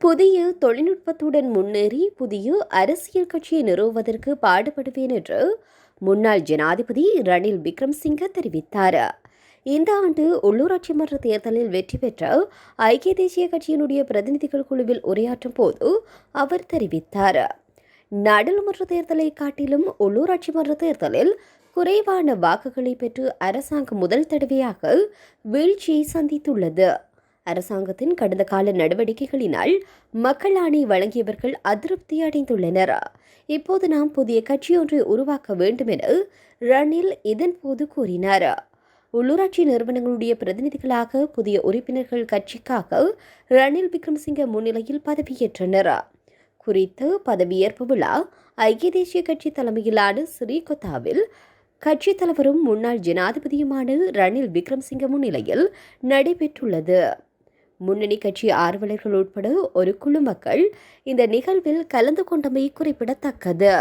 புதிய தொழில்நுட்பத்துடன் முன்னேறி புதிய அரசியல் கட்சியை நிறுவுவதற்கு பாடுபடுவேன் என்று முன்னாள் ஜனாதிபதி ரணில் விக்ரம்சிங்க தெரிவித்தார். இந்த ஆண்டு உள்ளூராட்சி மன்ற தேர்தலில் வெற்றி பெற்ற ஐக்கிய தேசிய கட்சியினுடைய பிரதிநிதிகள் குழுவில் உரையாற்றும் போது அவர் தெரிவித்தார். நாடாளுமன்ற தேர்தலை காட்டிலும் உள்ளூராட்சி மன்ற தேர்தலில் குறைவான வாக்குகளை பெற்று அரசாங்கம் முதல் தடவையாக வீழ்ச்சியை சந்தித்துள்ளது. அரசாங்கத்தின் கடந்த கால நடவடிக்கைகளினால் மக்கள் ஆணை வழங்கியவர்கள் அதிருப்தி அடைந்துள்ளனர். இப்போது நாம் புதிய கட்சியொன்றை உருவாக்க வேண்டும் என ரணில் இதன்போது கூறினார். உள்ளூராட்சி நிறுவனங்களுடைய பிரதிநிதிகளாக புதிய உறுப்பினர்கள் கட்சிக்காக ரணில் விக்ரமசிங்க முன்னிலையில் பதவியேற்றனர். குறித்த பதவியேற்பு விழா ஐக்கிய தேசிய கட்சி தலைமையிலான ஸ்ரீகொத்தாவில் கட்சித் தலைவரும் முன்னாள் ஜனாதிபதியுமான ரணில் விக்ரமசிங்க முன்னிலையில் நடைபெற்றுள்ளது. முன்னணி கட்சி ஆர்வலர்கள் உட்பட ஒரு குழு மக்கள் இந்த நிகழ்வில் கலந்து கொண்டமை குறிப்பிடத்தக்கது.